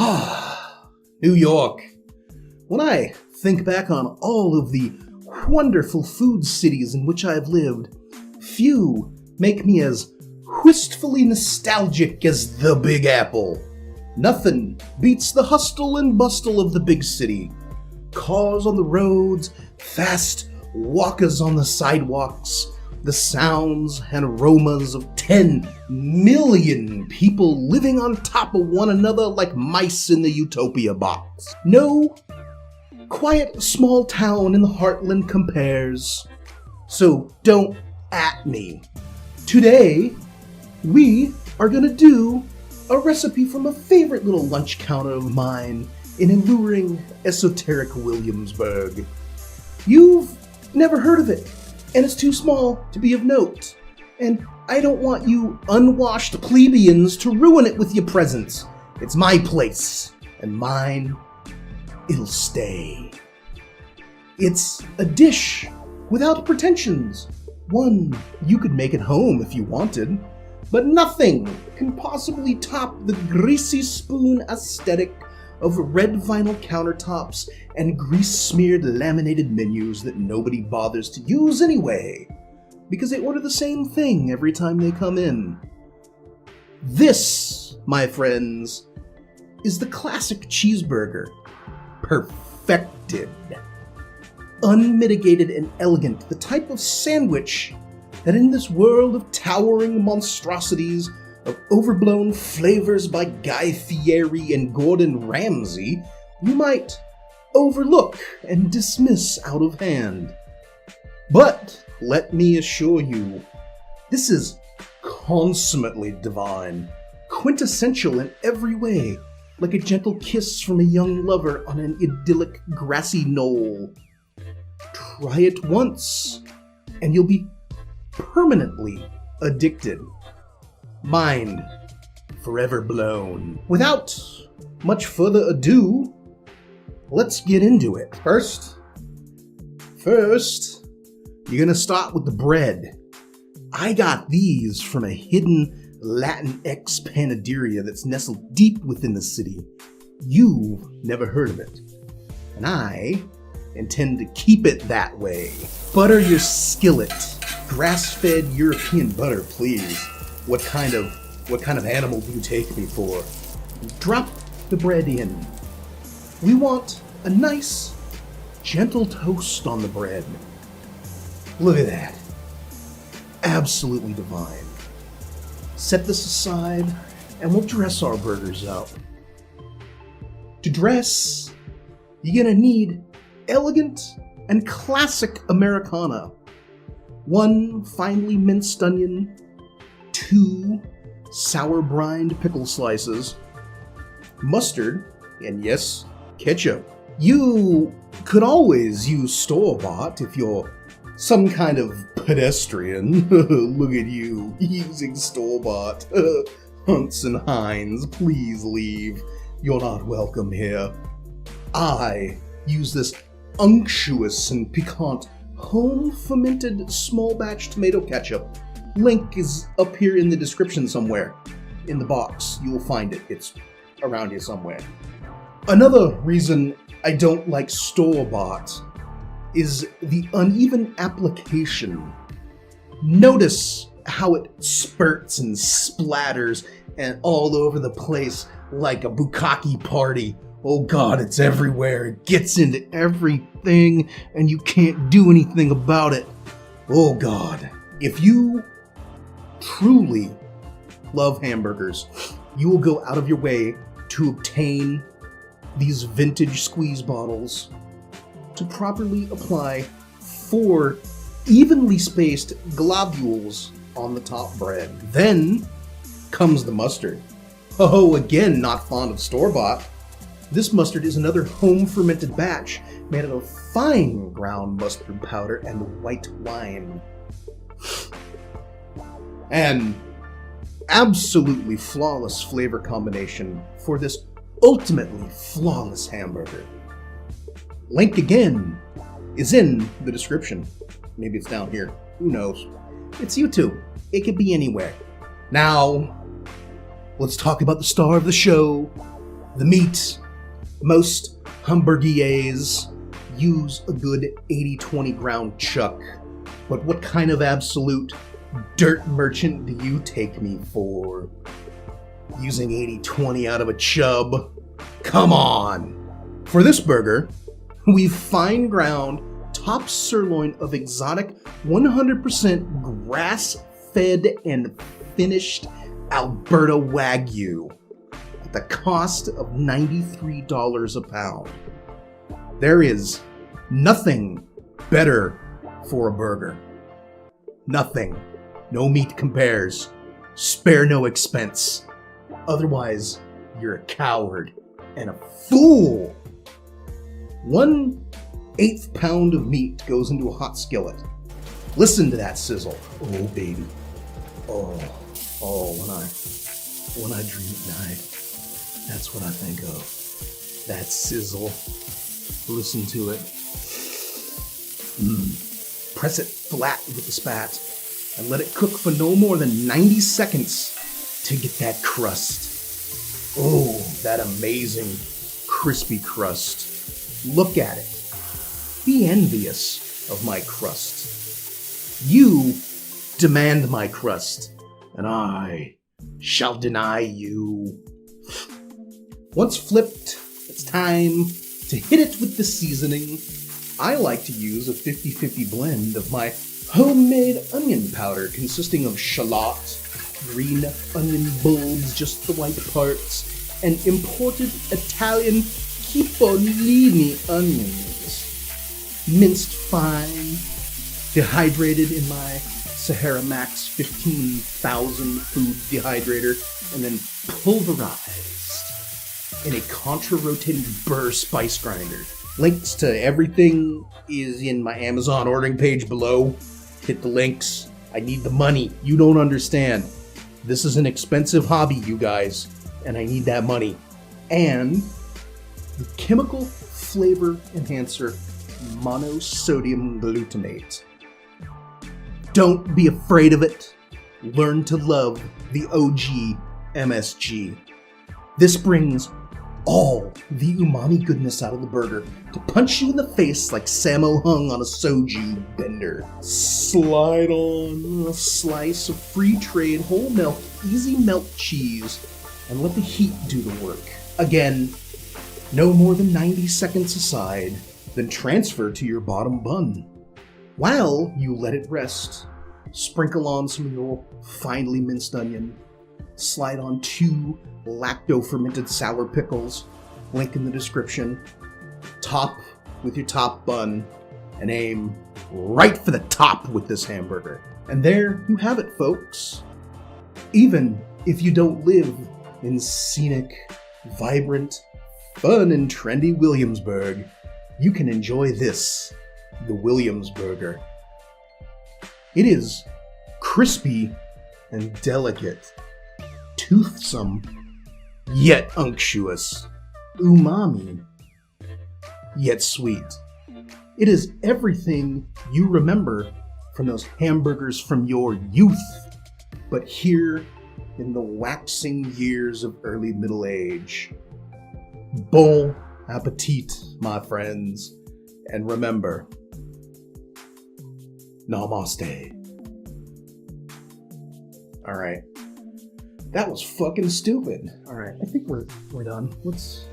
Ah, New York. When I think back on all of the wonderful food cities in which I have lived, few make me as wistfully nostalgic as the Big Apple. Nothing beats the hustle and bustle of the big city. Cars on the roads, fast walkers on the sidewalks, the sounds and aromas of 10 million people living on top of one another like mice in the Utopia box. No quiet small town in the heartland compares. So don't at me. Today, we are gonna do a recipe from a favorite little lunch counter of mine in alluring, esoteric Williamsburg. You've never heard of it, and it's too small to be of note. And I don't want you unwashed plebeians to ruin it with your presence. It's my place, and mine, it'll stay. It's a dish without pretensions. One you could make at home if you wanted, but nothing can possibly top the greasy spoon aesthetic of red vinyl countertops and grease-smeared laminated menus that nobody bothers to use anyway, because they order the same thing every time they come in. This, my friends, is the classic cheeseburger, perfected. Unmitigated and elegant, the type of sandwich that in this world of towering monstrosities, of overblown flavors by Guy Fieri and Gordon Ramsay, you might overlook and dismiss out of hand. But let me assure you, this is consummately divine, quintessential in every way, like a gentle kiss from a young lover on an idyllic grassy knoll. Try it once, and you'll be permanently addicted. Mind forever blown. Without much further ado, let's get into it. First, you're gonna start with the bread. I got these from a hidden Latinx panaderia that's nestled deep within the city. You've never heard of it, and I intend to keep it that way. Butter your skillet. Grass-fed European butter, please. What kind of animal do you take me for? Drop the bread in. We want a nice, gentle toast on the bread. Look at that. Absolutely divine. Set this aside, and we'll dress our burgers up. To dress, you're gonna need elegant and classic Americana. 1 finely minced onion, 2 sour brined pickle slices, mustard, and yes, ketchup. You could always use store-bought if you're some kind of pedestrian. Look at you, using store-bought. Hunts and Hines, please leave. You're not welcome here. I use this unctuous and piquant home-fermented small-batch tomato ketchup. Link is up here in the description somewhere. In the box, you will find it. It's around here somewhere. Another reason I don't like store-bought is the uneven application. Notice how it spurts and splatters and all over the place like a bukkake party. Oh God, it's everywhere. It gets into everything, and you can't do anything about it. Oh God. If you truly love hamburgers, you will go out of your way to obtain these vintage squeeze bottles to properly apply 4 evenly spaced globules on the top bread. Then comes the mustard. Oh, again, not fond of store-bought. This mustard is another home-fermented batch made out of fine ground mustard powder and white wine. An absolutely flawless flavor combination for this ultimately flawless hamburger. Link again is in the description. Maybe it's down here. Who knows? It's YouTube. It could be anywhere. Now, let's talk about the star of the show, The meat. Most hamburgiers use a good 80-20 ground chuck. But what kind of absolute dirt merchant do you take me for? Using 80-20 out of a chub? Come on! For this burger, we've fine ground top sirloin of exotic 100% grass-fed and finished Alberta Wagyu at the cost of $93 a pound. There is nothing better for a burger. Nothing. No meat compares. Spare no expense. Otherwise, you're a coward and a fool. 1/8 pound of meat goes into a hot skillet. Listen to that sizzle. Oh, baby. Oh, when I dream at night, that's what I think of. That sizzle. Listen to it. Press it flat with the spat and let it cook for no more than 90 seconds to get that crust. Oh, that amazing crispy crust. Look at it. Be envious of my crust. You demand my crust, and I shall deny you. Once flipped, it's time to hit it with the seasoning. I like to use a 50-50 blend of my homemade onion powder consisting of shallot, green onion bulbs, just the right parts, and imported Italian cipollini onions. Minced fine, dehydrated in my Sahara Max 15,000 food dehydrator, and then pulverized in a contra-rotating burr spice grinder. Links to everything is in my Amazon ordering page below. Hit the links. I need the money. You don't understand. This is an expensive hobby, you guys, and I need that money. And the chemical flavor enhancer monosodium glutamate. Don't be afraid of it. Learn to love the OG MSG. This brings all the umami goodness out of the burger to punch you in the face like Sammo Hung on a soju bender. Slide on a slice of free trade whole milk easy melt cheese and let the heat do the work. Again, no more than 90 seconds aside, then transfer to your bottom bun. While you let it rest, sprinkle on some of your finely minced onion, slide on 2 lacto-fermented sour pickles, link in the description, top with your top bun, and aim right for the top with this hamburger. And there you have it, folks. Even if you don't live in scenic, vibrant, fun, and trendy Williamsburg, you can enjoy this, the Williamsburger. It is crispy and delicate, toothsome, yet unctuous, umami, yet sweet. It is everything you remember from those hamburgers from your youth, but here in the waxing years of early middle age. Bon appetit, my friends, and remember, namaste. Alright. That was fucking stupid. Alright, I think we're done. Let's